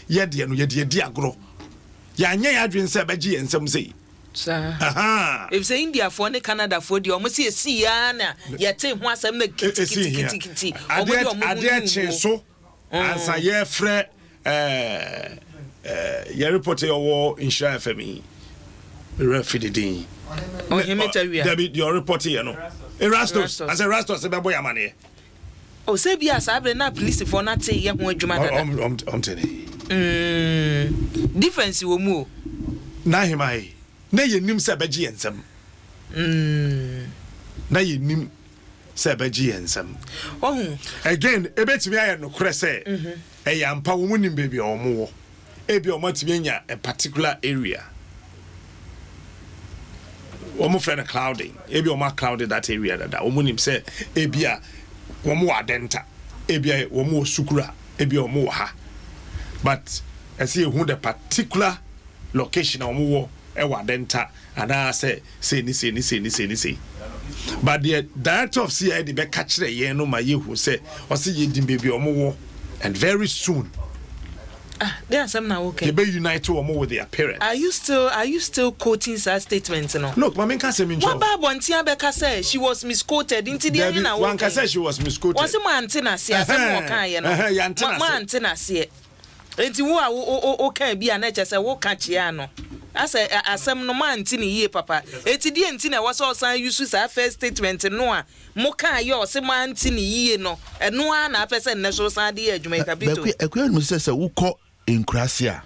yɛde no yɛde di agro yɛanyɛ yɛadwen sɛ bɛgye nsɛm sei if say India for ne Canada for the almost see ya na yɛte ho asɛm na kiti ade so ansa yɛfrɛ yɛ report yɛwɔ Insha FM refididin David your report here no Erastus as Erastus be boy amane o se bia sabre na police for na te ye ho adwuma dada difference wo mu o na himai na yenim se beji ensem na yenim se beji ensem again ebetimi aye no kure se e yampa wo munim baby omo ebi o matimi anya a particular area omo friend clouding ebi o ma clouded that area that omo nim say ebia omo adenta ebia omo sukura ebia omo ha but I see who the particular location omo wo e wa adenta and I say ni but the director of CID be catch the yen no ma yehu say o say ye dim baby omo wo and very soon there's some now okay. They be unite more with their parents. Are you still quoting such statements no? Look, Mama can say me. What Bible Ntia Beka say she was misquoted into the end na one can say she was misquoted. Was my antenna see asem wo kan ye no. My antenna see. Enti wo kan bia na che say wo ka chia no. Asa asem no man antenna yie papa. Enti die antenna was all san use sa first statement no a mo kan ye o se man antenna yie no. Eno a na apese ne so san de adwuma kapito. Ekwe no say wo kọ Incrasia.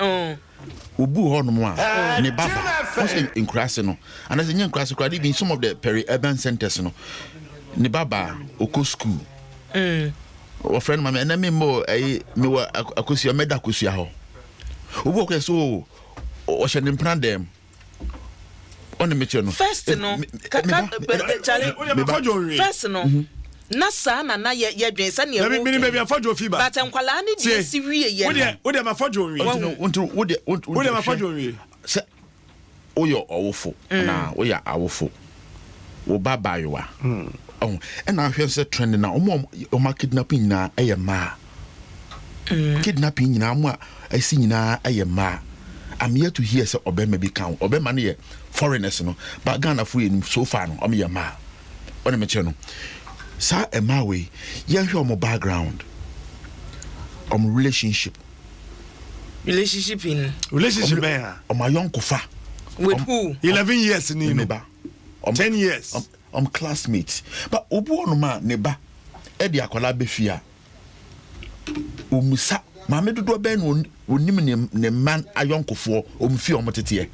Ubu Honma, Nebaba, Incrasino, and as a young class crowd in some of the peri-urban centers, no Nebaba, Oko school. Or friend, my enemy more a Acusia Medacusia. Ubu so or shall implant them on the material. First, no, first, no. Nasa na ye dwen se ne e maybe afajo fiba but enkwala ne die siwie ye wo de afajo wi wo de afajo wi se oyo awofo na oya awofo wo baba yowa oh e na hwe se trend na o ma kidnapping na eye ma kidnapping na mo asi nyina eye ma I'm here to hear say obema bi kan obema ne ye foreigners no but Ghana fu enim so far no o me ye ma o ne me che no sa emawe yan hwe omo background relationship in omo yonkofa with who 11 years ni neba 10 years classmates but obu ono ma neba e di akola befia omusa ma me dodo ben onim ne man ayonkofo omfi omo tete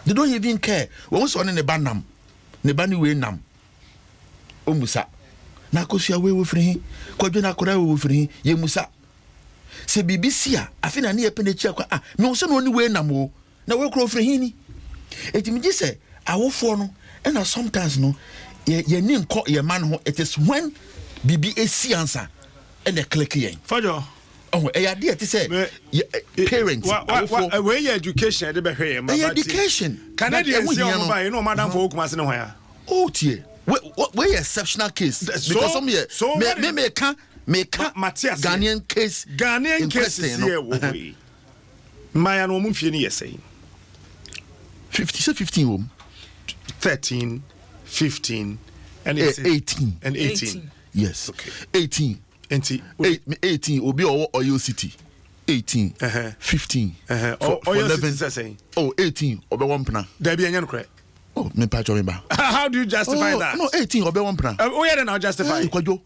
they don't even care won so ne neba nam neba ni we nam omusa na kosia we free kwadwe na akora we free ye musa se BBC a afina ne yepene chi akwa me so no ni we nam o na we kro free ni etimi gi se awofo no na sometimes no ye ni nko ye man ho it is when BBC answer and the click yen fajo oh e ya de ti say parents we your education de be hwe ma education Canadians see on buy no madam for okuma se ne hwan oh tie we exceptional case because some here me can Matthias Ghanaian case here we my no mum fie ni yesay 15 13 15 and 18 yes okay 18 obi Oyo City 18 15 Oyo City oh 18 obi wampna there be anya no kre oh me pa chomba how do you justify that no 18 obi wampna oh yeah then I'll justify kwajo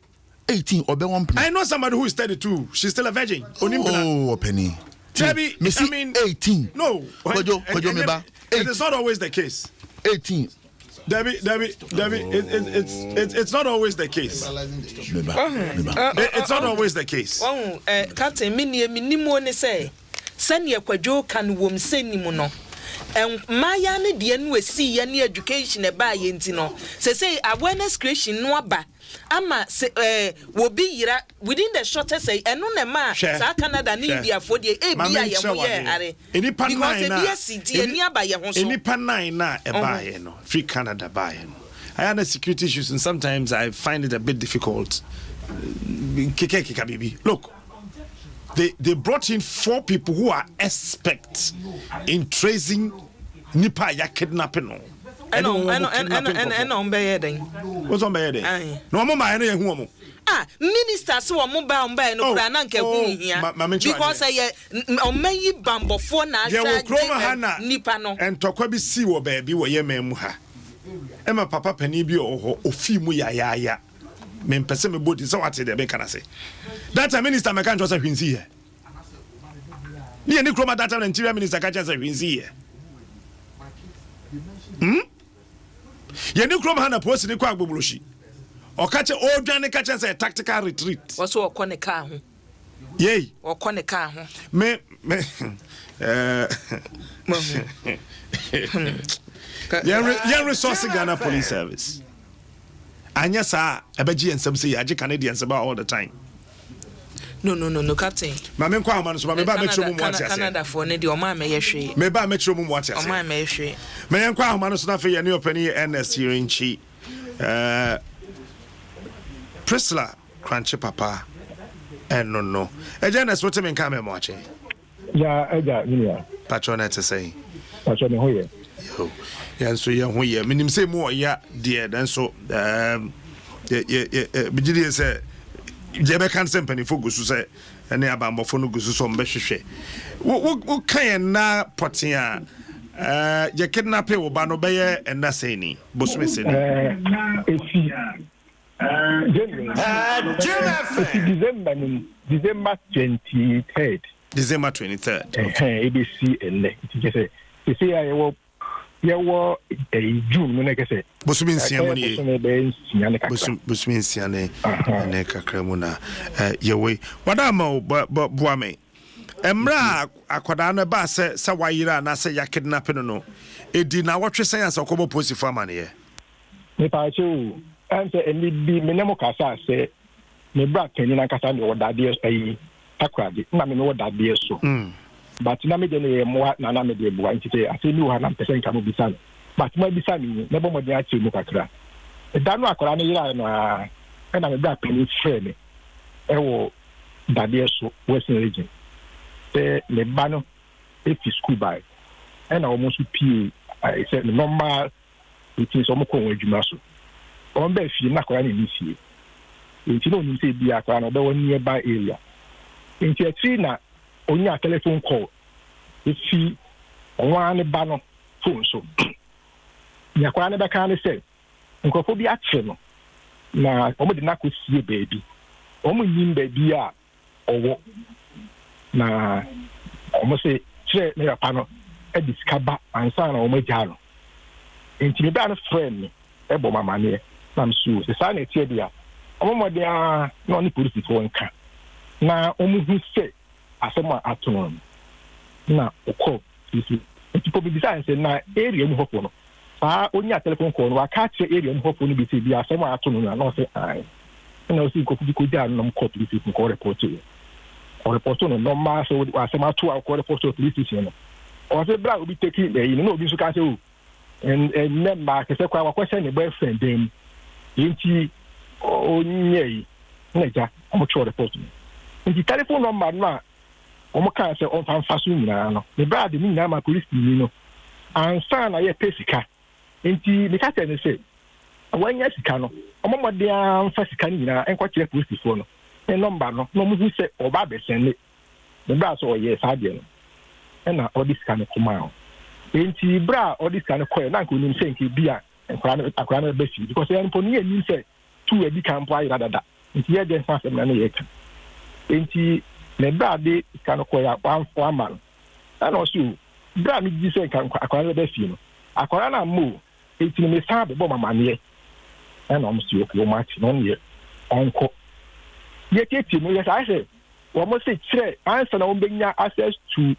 18 obi wampna I know somebody who is 32 she's still a virgin oh penny Debbie, I mean 18 no kwajo me ba it is not always the case 18 Debbie, it's not always the case. It's not always the case. Oh, Captain, minimo ne say, send your quadro can wom send him no. And Maya ne dear no see any education a buy intino. Say awareness creation no ba. Ama will be within the shortest say and no ma sa Canada ni India for the ABI any panai na e buy no free Canada buy no I had security issues and sometimes I find it a bit difficult keke baby look they brought in 4 people who are experts in tracing nipa ya kidnapping no. And on bed. What's on bed? No more my any ministers who are mobile no brananke because I may bambo for na nipa no and tokwa bi si wo baabi wo ye memu ha. Emma papa pani bi ofi mu ya. Me mpese me body so what dey be kana say. That minister me kan just hwinsi here. Ni any kroma that Nigeria minister ka just hwinsi here. Ye ni kroma na post ni kwa agboboloshi. O ka che o dwane ka che say tactical retreat. Wo so okọ ne ka ho. Yey. Okọ ne ka ho. Me Yen resource Ghana Police Service. Anya sa ebeji ensem say aje Canadians about all the time. No, Captain. Ma me kwa ma no so ma me ba metro mu ate ase. Canada for ne de o ma me ye hwe. Me ba metro mu ate ase. O ma me ye hwe. Me yen kwa ma no so na fe ye ne opani NS here in Chi. Priscilla Crunchy Papa. No. Ejanes what me kan me mo ache. Ya eja niya. Patronate say. Patronate ho ye. Yo. Yan so ye ho ye. Minim say mo ya de dan so bigidi say jebe kan se mpanifo gusu se ene abambofo no gusu so mbehwehwe wo kan na poten a ye kidnap wo ba no beye enda sei ni bosume sei ni December 23rd. December 23rd. ABC and it say Yawo June no nekese bosumin siamoni bosumin siane ne kakremu na yewe wadama boame emra akoda no ba se wayira na se ya kidnapping no edi na wotwe science akobo posi farmer ne ye me pa che anse eni bi menemo kasa se me bra kenyi na kasa ne wodade ayi takrade na me wodade so but na me de ne mo na me de buwa ntite ase ni wo na pese nka mo bisa but mo bisa ni ne bo mo de achi mu kakra da no akora ne yira no a na me bra peni frame e wo dade so western region le ba no e fi school by na o mo su pie I said normal it is o mo ko won adwuma so on be fi na akora ne ni fie nti no ni se bia akora no be won nearby area nti atri na onya telephone call if she one bano phone so ya kwa ne beka ne say nkofo bi atche no na omo de na ko sie baby omo nyim baby a owo na omo say chere ne ya no e discover ansa na omo jalo enti me ba no friend me e bo mama ne na msu se sa na tie dia omo mo dia na oni police fo nka na omo hu say asema atono na okọ isi tipo bi design say na area mu hofo no fa onya telephone call no aka che area mu hofo no bi say bi asema atono na no say ai na o si ko bi ko dia no ko police ko report no normal so asema to ko report to police station no o say bra obi take you know obi so ka say o and member ke say kwa question ne boyfriend dem yinti onye na ja o cho report no the telephone number no omo kan se on fan faso nyina no me bra de nyina ma police ni no ansa na ye pesika enti me ka tell ne se wanya sika no omo mode an fa sika nyina enko kire police fo no e number no no mu se oba be sende me bra so ye sa de no e na odi sika no kuma enti bra odi sika no koe na nko nim se nki bia akra na be fi because e npo ni nim se tu edi kampo ayi dada enti ye de fa se na ye ka enti ne bra de kanu ko ya kwanfo amal ana o su bra mi gi se kan akwara be fi no akwara na mo eti me sa be bo mama ne ana o su o match no ne onko ye keti no ye sa se wo mo se kire answer na wo benya access to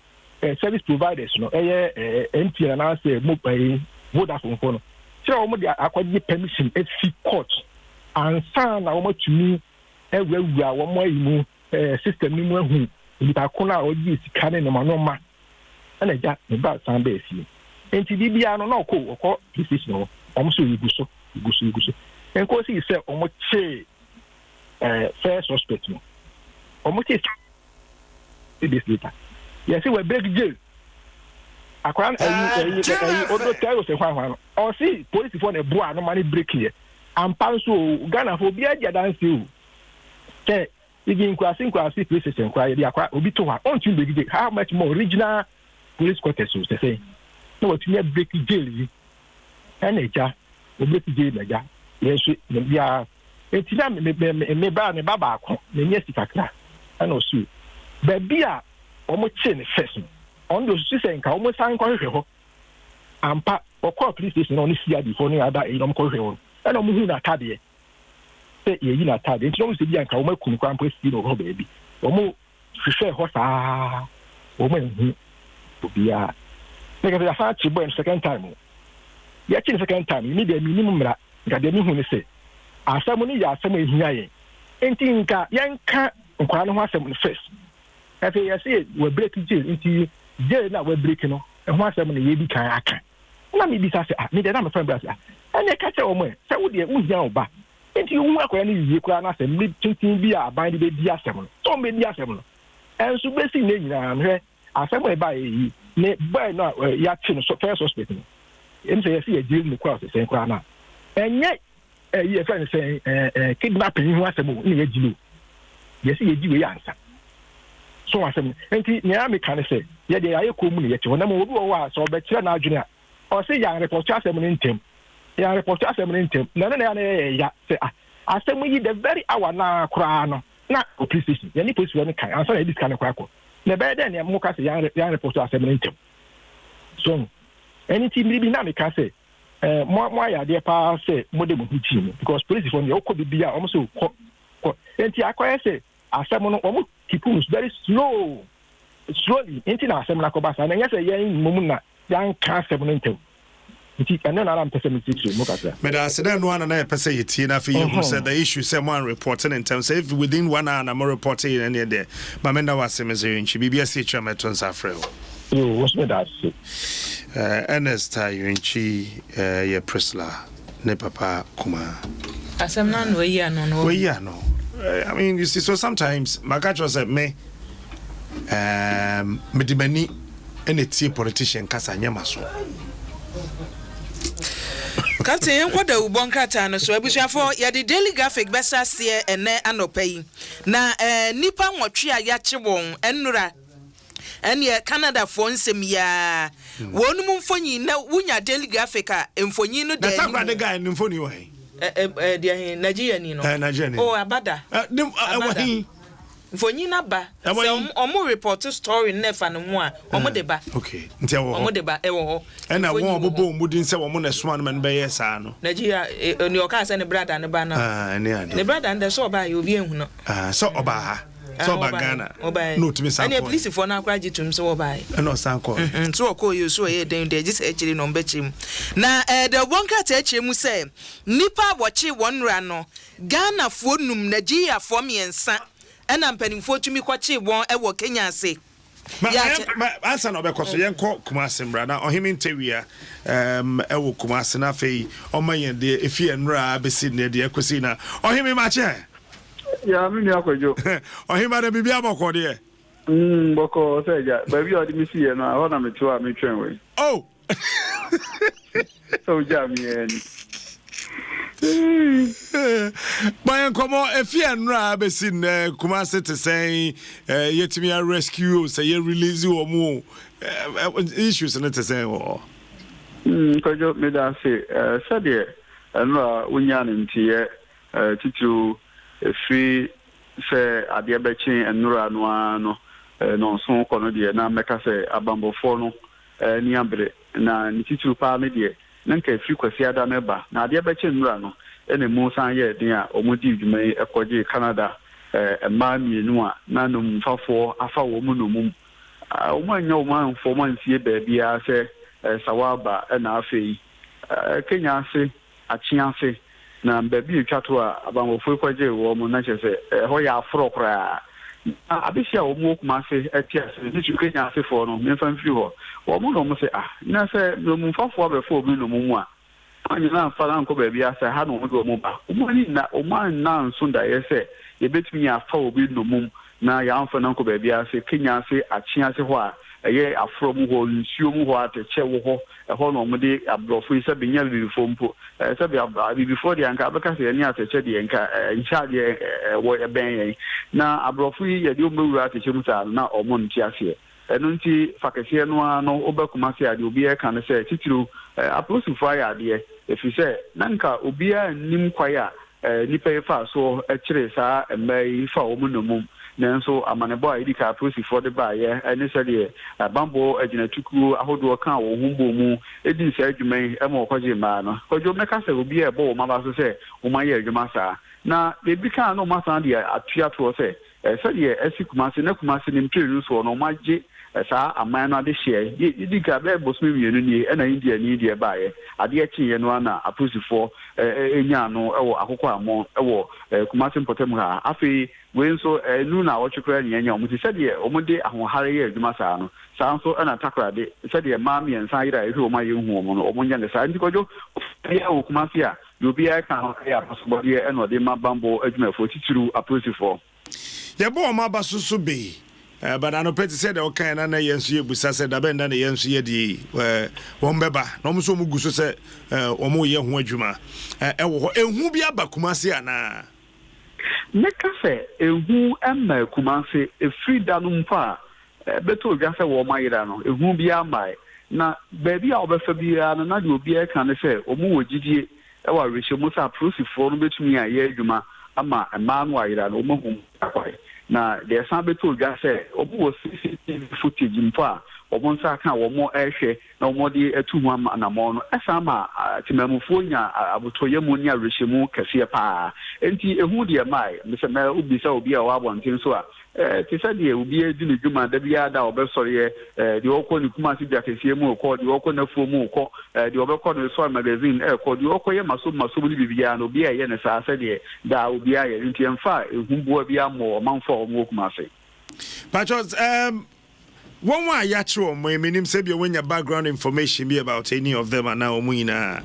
service providers no MTN na say mo Vodafone phone no kire wo mo de akwaji permission at court answer na wo mo tumi ewuwa wo mo yi mu system ni mu ahu nipa kona oji sika ne no ma ana ja ne ba san be fi enti bibia no na okọ police no omo so iguso enko si se omo che first suspect no omo che 3 days later. Yes, we break jail. Akwan odo tell say hwan or see police for the boa no money break here. And so Ghana for be aja dance you. Say even kwasi police station kwa dey akwa obi to ha on tun be how much more regional police quarters so say no what me break jail yi. Eneja break jail meja. Yes me bia etina me ba ne baba akọ me nye sikakra ana osu. Ba bia omo che ne first. On those say nka omo san ko hwehwe ho. Ampa okọ police station on sia before no ada e no ko hwehwe ho. Ana omo hu na tade. Say ye na tade. Nti omo se bia nka omo kun kwan pesi no ho ba bi. Omo hwehwe ho saa. Omo hu obia. Nka be afa chi boy second time. Ya chi second time ni de minimum ra. Nka de mi hu ne say asɛm no yɛ asɛm ehia yɛn enti nka yɛnka nkwa no ho asɛm no first afei yɛsɛ wɔ break jail nti jail na wɔ break no ɛho asɛm no yɛdi kan aka na me bisa sɛ me de na me friend bra sɛ ɛne ka kyɛ wɔn sɛ wo de wohia wo ba enti wo akɔya no yie kura na asɛm me tintin bi a aban de bɛdi asɛm no tɔn bɛdi asɛm no ɛnso bɛsi ne nyinaa hwɛ asɛm a ɛba yi ne boy no yɛakye no first hospital no ɛm sɛ yɛsɛ yɛ jail no kura sɛ kura na ɛnyɛ ye friend say kidnapping hu asem ni ye jilo ye say ye jiwe yansa so asem enti nya me kan say ye de aye ko mu ne ye che wona mo obi wo wa so be kire na adwene a o say ya report asem ni ntem ya report asem ni ntem na ya ya say asem yi the very hour na kra no na police station ye ni police woni kan ansa na edit kan kra ko na be de ne mo ka say ya report asem ni ntem so anything bi na me ka say mo ya de pa say mo de mo team because police for me okọ bibia almost so ko enti akoye say asem no omo keep us very slowly enti na asem na ko ba sa na nyese yen mum na yan ka asem no ntem enti ene na ram pese me teach mo ka say me da say no one na pese yeti na fe you said the issue say one reporting in terms if within 1 hour na more reporting in there but me na was say me say nchi bibia say twa meton safrel what's me that Ernest Ayunchi ye Prisla ne papa kuma asem na no we no I mean you see so sometimes my catch was at me medimani ene tie politician kasa nyama so Captain kwada ubon krata no so abusuafo ya the daily graphic besa se ene anopai na nipa nwotwe a ya che won enura ene Canada for nsem ya wonum mfonyi na wunya daily graphic a mfonyi no de na takra de guy mfonyi wo he de Nigeria ni no Nigeria oh abada wahi mfonyi na ba se omo report story nefa no mu a omo de ba okay ntia wo omo de ba ewo ho ena wo bobo mudin se wo mo na suma no man be yesa no Nigeria ni o ka se ne brother ne ba na ne brother and so ba ye obi ehunu so oba ha so ba Ghana no to me sanko and police for na kwaji tum so oba no sanko so ko you so ye den de just actually no mbechim na the bonka ta achire mu say nipa boche wonra no Ghana fo num Nigeria fo miensa ena mpanimfo tumi kwache won e wo Kenya ase ma ansa no be koso yenko Kumasi mbra na ohimi ntewia e wo Kumasi na fei o mayen de efie nra abesi ne de ekosi na ohimi ma che ya mi ni akwajo ohima de bibia boko de boko seja baby odi mi sie no ahona me tu a me twen we oh so jam yen bayan komo efie nra abesi ne Kumasi te say yetimi a rescue say ye release o mu issues na te say o kwajo me da say sade nra wonya ne ntie titu free say ade bechi enura no ano no so kono de na meka say abambofo no ni abre na ntitu pa me de na nka free kwasi ada me ba na ade bechi enura no ene mu san ye den a omudi dwuma ekoje Canada ma mienu a na no mfafo afa wo mu no mu omanya o man fo man sie ba bia say sawaba na afei Kenya ase achia ase na baby etwato a abamofo kwaje wo mu na chese ho ya afro kra abisia wo mu Kumasi etia se ni Kenya ase fo no me fan fi ho wo mu no mu se na se no mu fafo abefo obi no mu a anyi na fala nko baby ase ha no mu do mu ba o mu ni na o man na nso da ye se ye betumi afa obi no mu na yɛamfa no nkɔ baabi ase Kenya ase akye ase hɔ a ɛyɛ afro mu hɔ nsuo mu hɔ atɛkyɛ wɔ hɔ ɛhɔ na ɔmode aborɔfo yi sɛ benya bibifo mpo sɛ bibifo deɛ anka bɛka sɛ yɛne atɛkyɛ deɛ nka nhyɛadeɛ wɔ ɛbɛn yɛn na aborɔfo yi yɛde ɔmbɛwura atɛkyɛ mu saa na ɔmo nte aseɛ ɛno nti fakɛseɛ no a no wobɛkoma se adeɛ obiara ka no sɛ titiriw apolisifoɔ ayɛ adeɛ ɛfiri sɛ na nka obiara nnim kwae a nipa yi fa so ɛkyerɛ saa mmaa yi fa ɔmo nomum nanso amanebɔ a yɛdi ka apolisifoɔ de baayɛ ɛne sɛdeɛ bambɔ agyinatukuo ahodoɔ ka wɔ ho bɔ mu ɛdi saa adwuma yi ɛma ɔkɔgye mmaa no kɔdwo mɛka sɛ obiara ɛbɔ wɔn aba so sɛ wɔn ayɛ adwuma saa na ebi ka na wɔn asan deɛ atuatoɔ sɛ sɛdeɛ ɛsi kumase na kumase ne mpirinu soɔ no wɔn agye saa aman no ade hyɛ yɛdi ka bɛɛ bosome mmienu nie ɛna india ni deɛ baayɛ adeɛ kyeeɛ no ana apolisifoɔ ɛnya no ɛwɔ akokɔ amɔ ɛwɔ kumase mpɔtam ha afei wei nso nu na wɔtwe koraa ne ɛnya ɔmo ti sɛdeɛ ɔmo de ahoɔhare yɛ adwuma saa no saa nso ɛna takorade sɛdeɛ mmaa mmiɛnsa yere a ɛhwɛ ɔmo ayɛ hu ɔmo no ɔmo nya ne saa nti kɔdwo ɛyɛ wɔ kumase a deɛ obiara ka ho ɛyɛ apasobɔdeɛ ɛna ɔde ma bambɔ adwumafoɔ titiriw apolisifoɔ yɛbɔ ɔmo aba so be but I know Petty said, okay, and I answer you, Bussa said, I bend and the answer the one beba, no so muguso said, or more young Wajuma. And who be about Kumasiana? Meka say, who am Kumasi, a free danum pa, beto gasa wo mayano, who be my. Na baby, I'll be Fabia, and I will be a can say, or more Gigi, our Rishamusa process for between a year, Juma, ama, a man wide and Omo. Na the Sabeto just said, Obo CCTV footage in far, or one second or more airshare, no more the 2 1 and a mon, Asama, Timamufonia, Abutoyamunia, Rishimu, Cassia Pa, and T. Ehudia Mai, Mr. Mel Ubisa will be a one thing so. Tisadia will be a dinner Juma, the Biada or Bessoria, the Oko Kumasi Jacasiamo, called the Oko Nafumo, the Overcon Soil magazine, called the Okoya Masuma Sumi Viviano, be a Yenesa, said that will be a Indian fire, whom will be a more amount for Mokumasi. Patrons, one way Yatro, my minim Sabia, when your background information be about any of them are now Muina.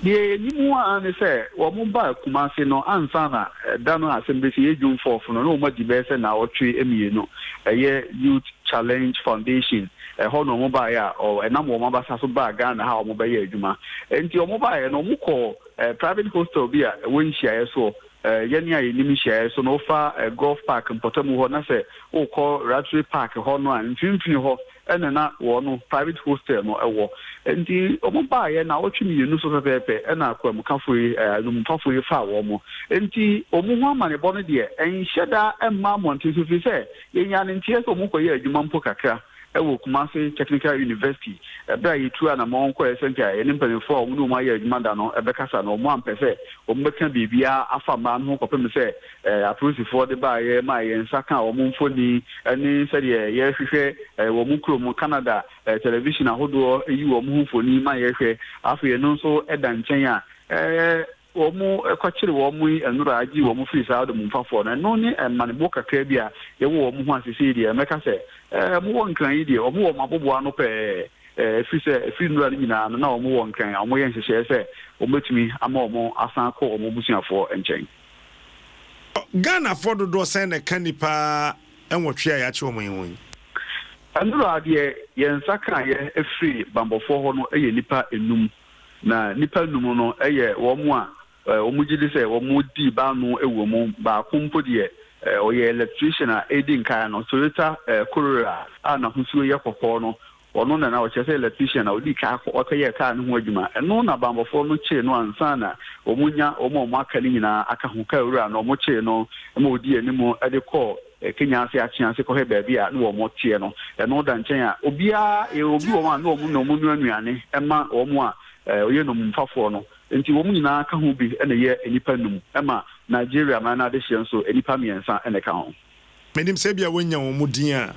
The new one say, or Mumbai Kumasi no ansana, Dano Assembly June 4th, no more debate now 3 MU, a year Youth Challenge Foundation, a Hono Mobile or a number of Mabasa Bagan, how Mobile Juma, and your mobile no Muko, private hostel beer, a wind share so. Yenya inimi share so no far a golf park in Potamu ho na say o call Ratri Park ho no an finfin ho ena na wo no private hostel no ewo enti omo ba ye na otwi mienu so pepe ena akwam kafoi no mpafoi fa wo mo enti omo ho amane bo no de enhyeda emma monte so fi say yenya ne ntie so omo koye adwuma mpo kakra ewo Kumasi Technical University bra yitu ana mo nko esenta ye nimpanefo a omo no ma ye adwuma da no ebekasa no omo ampese omo beka bibia afa ma no kopem se apolisifoɔ de ba ye ma ye nsaka omo mfoni ani se de ye hwehwɛ omo krom Canada television ahodo yi omo mfoni ma ye hwɛ afa no nso eda nkyɛn a omo kwachiri omo enura agi omo free sa Adom mfafo na no ni manebo kakra bi a ye wo omo ho asisi de meka se mo won kan yi de omo wo mabobo ano pe free nura ni na na omo won kan omo ye nhyehyɛ se ometumi ama omo asan kɔ omo busuafo nkyɛn Ghana for do send a canipa enwotwe a yache omo yin enura de ye nsaka ye free bambofo ho no eye nipa enum na nipa enum no eye wo mo a omugide se wo di ba no ewo mu ba kumpo de oye electrician a edin kan no Toyota Corolla na husuo ye kokɔ no ono na o chese electrician a odi ka okoye ka no ho adwuma eno na bambofo no che no ansa na omunya omo aka ni nyina aka ho ka ewura na omo che no ma odi animu ede kɔ Kenya ase achianse kɔ he baabi a no omo tie no eno da nkyɛn a obia obi wo ma na omo no omo nuanuane ema omo a oye no mfafo no nti wo mu nyina ka ho bi ene ye enipa num ema Nigeria ma na de hye nso enipa miensa ene ka ho menim se bia wonya wo mudin a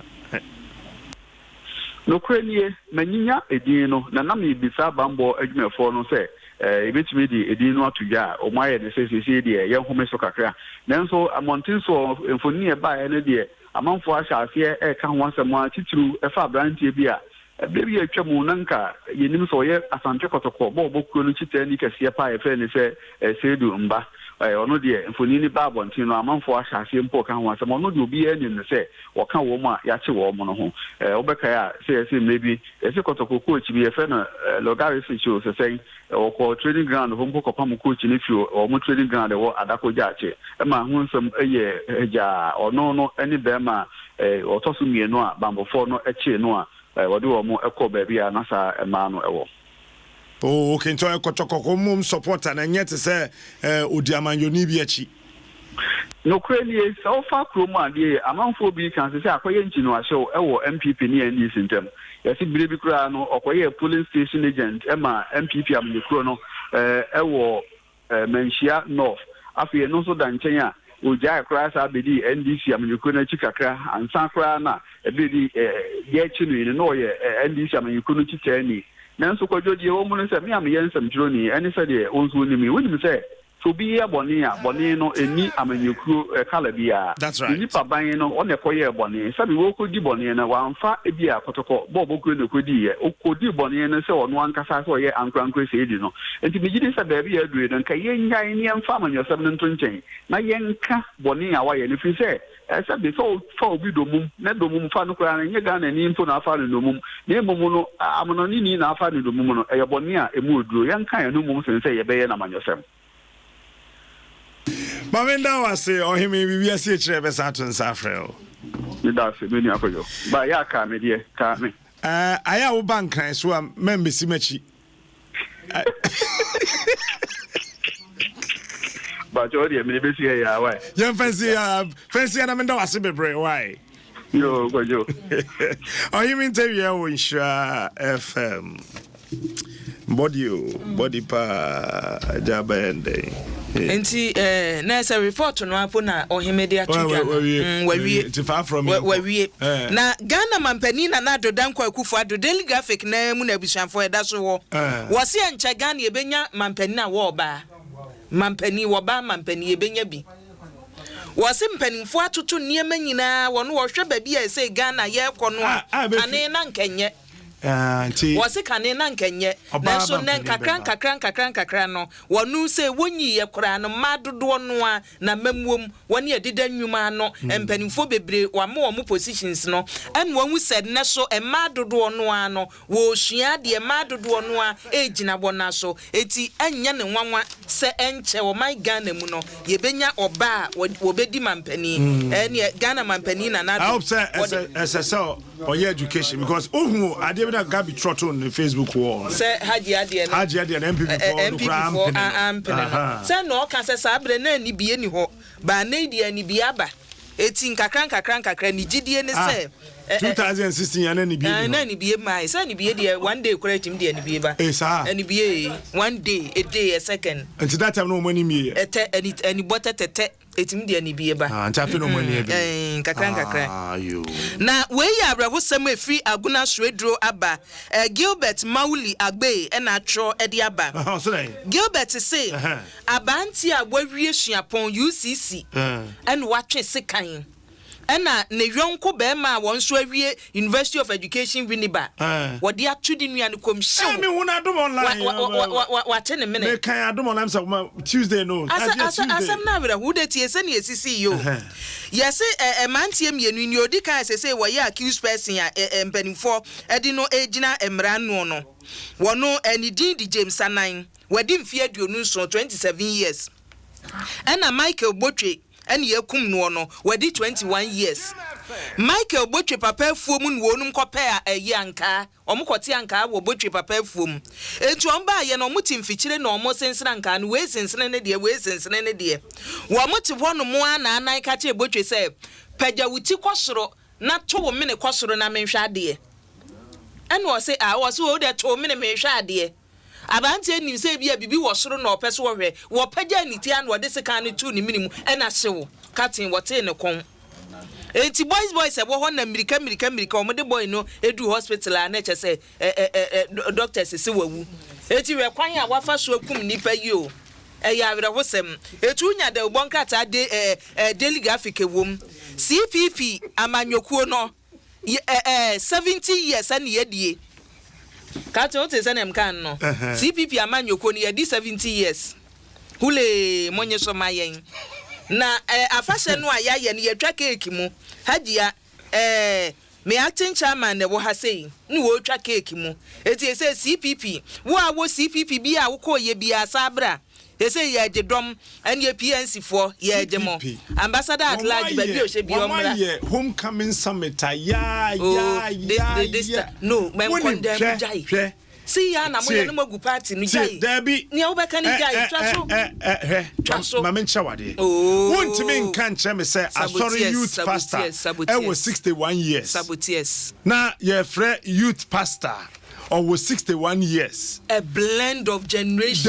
no krenie manyinya edin no na me bisa bambo adwumefo no se ebetumi di edin no atugya o mo aye ne sesese de ye home so kakra nanso amontin so emfoni e ba ene de amanfo ahyase e ka ho asɛm a tituru e fa brantie bi a bebi atwamu nanka yenim so ye asante kotoko bo kuro no chita ni kase pa e fe ne se sedu mba ono de mfoni ni ba bontin no amanfo ahase mpo ka ho asem ono de obi ani ne se wo ka wo mu a ya che wo mu no ho obeka ya se maybe ese kotoko coach bi e fe no logari fi show se say ko training ground ho mpo kopa mu coach ni fi o mu training ground wo adako ja che e ma hu nsem eye ja ono no ani be ma otoso mienu a bambofo no eche no a wode wo mu ekọ ba bia na sa ma no ewo. Oh, okay, so ekotoko mum supporter na nyete se odiamanyoni bi achi. No kweli so far kromo ade amanfo bi kan se akoye nchino ahye ewo MPP ni NDC ntem. Yesi birebi kura no okoye polling station agent ema MPP amne kuro no ewo Menchia North. Afi no so da nchen a oja kura sa bedi NDC amne kuro na chikakra ansan kura na ebedi ye chinu no ye NDC amne kuro chitani. Nanso kwadwodi wo mu no se me am yensam kiro ni eni se de onso ni mi woni se so bi ya boni no eni amanyekuro kala bia ni paban no o ne koye boni sabi wo kodi boni na wanfa ebia kotoko bobokuro ne kodi ye okodi boni no se ono ankasa se oye ankrankro se edi no enti mi gidi se ba bia dure no nka yenyan ni amfa amanyosam no ntonchen na yenka boni a wa ye ne fi se sabi so obi domum na domum fa no kra na nye ga na ni mpo na afa no domum na emum no amono ni na afa no domum no eye boni a emu oduro yenka ye no mum se ye be ye na amanyosam. Mamenda wase ohimi bibi ase kire be saton safrel. Me da se me ni akoyo. Ba ya ka me die ka me. Aya wo bank kan so a membesi machi. Ba jodi me be si ya why. Yen fancy na menda wase bebre why. Yo kojo. Ohimi interview wo insha FM. Body pa jabende. Enti na se report no apo na ohimede atwga wawie na Ghana mampani na adodan kwa akufu ado daily graphic na mu na abusuanfo eda so wo se enche Ghana ebenya mampani na wo ba mampani wo ba mampani ebenya bi wo se mpanimfo atoto niema nyina wo no wo hwe ba bi a se Ghana ye kɔ no ane na nkenye wasi kane na nkenye na so na kakran no wonu se wonyi ye kora no madodo no a na mamuom woni edida nnwuma no empanimfo bebre wama wo positions no en wonu said na so e madodo no a no wo sua de madodo no a ejina bona so eti anya ne nwanwa se enche wo my Ghana mu no ye benya oba wo bedi mampani ene Ghana mampani na I hope so oye education because ade na gabi trottle on the Facebook wall. Say Haji Ade and MPP for say no can say sabre na ni bie ni ho ba na dia ni biaba eti kakran ni gidie ne say 2016 ya na ni bie na ni bie mai say ni bie dia one day kura tim dia ni bie ba ni bie one day a day a second until that time no money me ete any bota tete etim dia ni bie ba ntafe no money e kakran na we ya abrahosam efri aguna soedro aba Gilbert Mauli agbe e na tro e di aba Gilbert say abanti a wawie suapon UCC en watwe sekan ena ne yonko be ma won so awie University of Education Winneba wodi atudi nua ne komhye me hu na Adom online wate ne mene me kan Adom online so Tuesday no asam na wera hu de tie se ne esisi yo yes mantie mienu ni odi kan se wo ye accused person ya empanimfo edi no ejina emra no wono enidin di James Anan wadi mfie aduonu so 27 years ena Michael Botwe and ye kum no wadi 21 years. Michael Botwe papa fuom wonum kopea yanka omukoti anka wo Botwe papa fuom entu omba ye no mutim fichire no omo sensena nka no we sensena ne de wo muti hono mo ana anan ka che Botwe se pagya wuti kwosoro na to wo mene kwosoro na menhwa ade ene wo se wo se wo de to mene menhwa ade abanti enim se bia bibi wo soro na opeso wo hwe wo pagya niti an wo de seka ne tu ni minimu ena hyewo katin wote ne kon enti boys e wo ho na mirika o de boy no edu hospital a na chese doctors se wawu enti we kwan a wafa so akum nipa yi o ya were hosem etu nya de bonkata de daily graphic ewom CPP amanyokuo no 70 years and yedie Kato te sanem kan no CPP amanyoko ni yedi 70 years hule monye so mayen na afashe no ayaye ne yetwa cake mu hagia me acting chairman ne wo ha sei ni wo twa cake mu eti say CPP wo CPP bi a wo ko ye bi asabra say ye Adom and ye PNC for ye Adom ambassador at large ba bi o she bi omra homecoming summit ya no men condemn jai see ya na mo ye no magu party ni jai ni wo beka ni jai twaso ma men chawade won't me kan che me say sorry youth pastor I was 61 years sabotiers na ye free youth pastor or was 61 years a blend of generations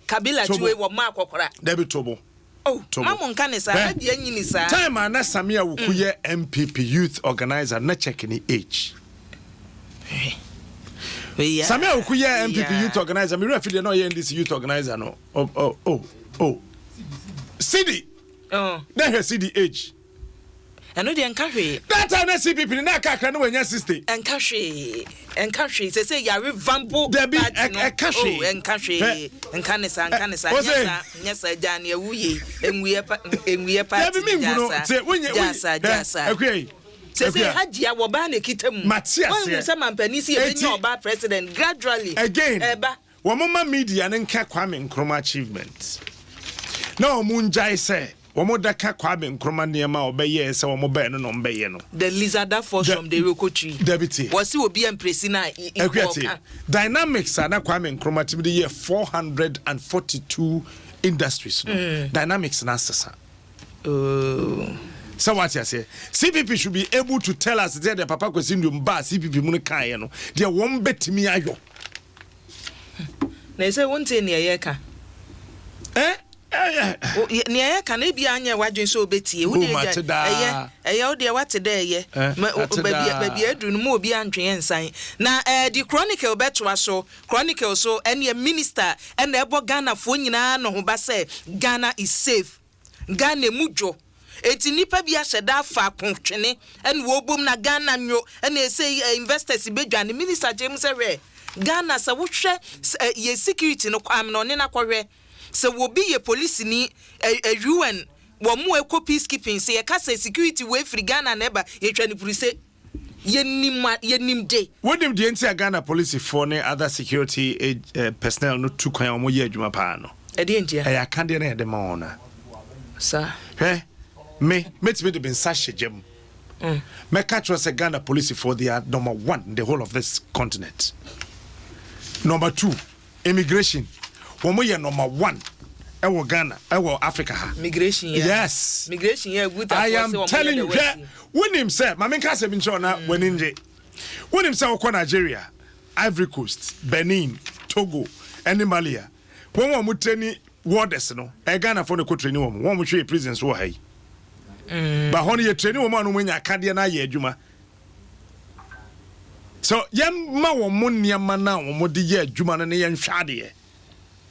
Kabila tuwe wo ma kokora Debi tobo mamu nkane sa de anyini sa time ana Samia wukuye MPP youth organizer na check ni age Samia wukuye MPP youth organizer me refi de no ye this youth organizer no CD there CD age eno de nkahwe that time na CPP na kakra no wanya 60 nkahwe say ya revampo Debi nkahwe nkanesa nyasa jani ewuye enwiye party jasa okay say hagia wo ba na kitam Matias say mampani si e be oba president gradually again wo mama media ne nka Kwame Nkrumah achievements na omunjai say womo daka Kwame Nkrumah niema obeye se womo be no mbeye no the lizard that falls from the roko tree deputy was he obi empress na dynamics na Kwame Nkrumah to the year 442 industries dynamics na sasa so what you say CPP should be able to tell us that the papa kwesindo mba CPP mu kan no de won betimi ayo na say wonte ne yeka ni aya kan e bia anya wadwen so obetie wo de wo de wate da ye ba bia adu no mo obi antwen nsan na the chronicle betwa so chronicle so ene minister ene ebo Ghana fo nyina no ho ba say Ghana is safe Ghana mujo eti nipa bia hyeda fa kontwene ene wo bom na Ghana nyo ene say investors bedwane minister James Ewe Ghana sa wo hwe ye security no kwam no ne na kwhwe se wo bi ye police ni UN wo mo eko peacekeeping se ye ka se security we free Ghana neba ye twa ni police yenim de wonim de enti Ghana police for ne other security personnel no tu kwan mo ye adwuma pa no e de enti ya kan de na de ma ona sa metime de ben sashe jem me catch was Ghana police for they are number 1 in the whole of this continent. Number 2 immigration womo ye number 1 ewo Ghana ewo Africa ha migration yes migration good I am telling you when him say mama nka se bi ncho na waninje when him say okọ Nigeria Ivory Coast Benin Togo and Malia when wo mutreni warders no Ghana for the ko training wo mo hwe prisons wo hai ba hono ye training wo ma no nya kade na ye adwuma so yem ma wo mo niam na wo mo de ye adwuma no ne ye nhwade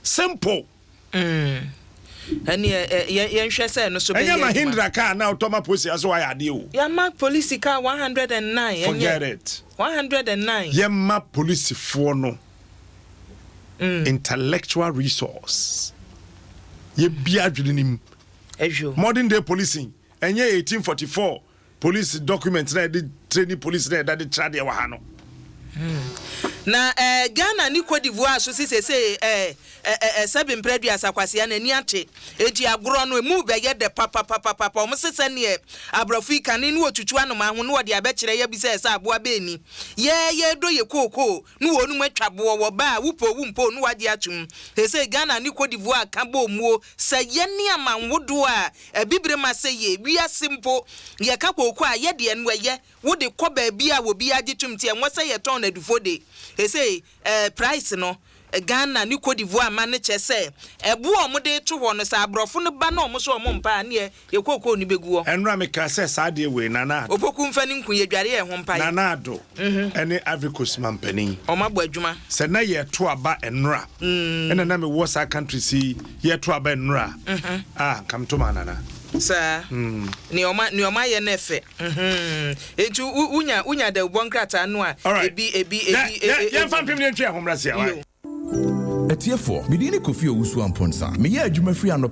simple ani ye nhwe say no so be ya Mahindra car na automa police aso wa yade o ya ma police car 109 forget it 109 ye ma police for no intellectual resource ye bia dwunim modern day policing enye 1844 police document na the training police na that the trade wa ha no na Ghana ni Cote d'Ivoire so say seven predu asakwase na ni ate eji agoro no emu be ye de papa o mo sese ne abrofika ni otutu anoma ho no de abekire ya bi se aboa be ni ye do ye koko no wonu matwabo wo ba wupo wumpo no wade atum say Ghana ni Cote d'Ivoire ka bo muo se ye ne amanwodo a bibire ma se ye wi asimpo ye ka koko a ye de enu ye wo de ko ba bi a wo bi agitum tie mo se ye ton na dufode say price no Ghana ni Cote d'Ivoire man che say ebu omode to ho no sa abrofo no ba na omo so omo mpa ne ye kokko ni begu ho enra me ka say sa de we nana opoku mfa ni nkun ye dware ye ho mpa nana ado ene Ivory Coast mampani omagbo adwuma se na ye to aba enra ene na me wo sa country si ye to aba enra kam to manana sa ni oma ye nefe etu unya de bonkrata anu a ebi ye fan pim ne twa homrase Etiefo, medini Kofi Owusu Amponsa. Meye adwuma free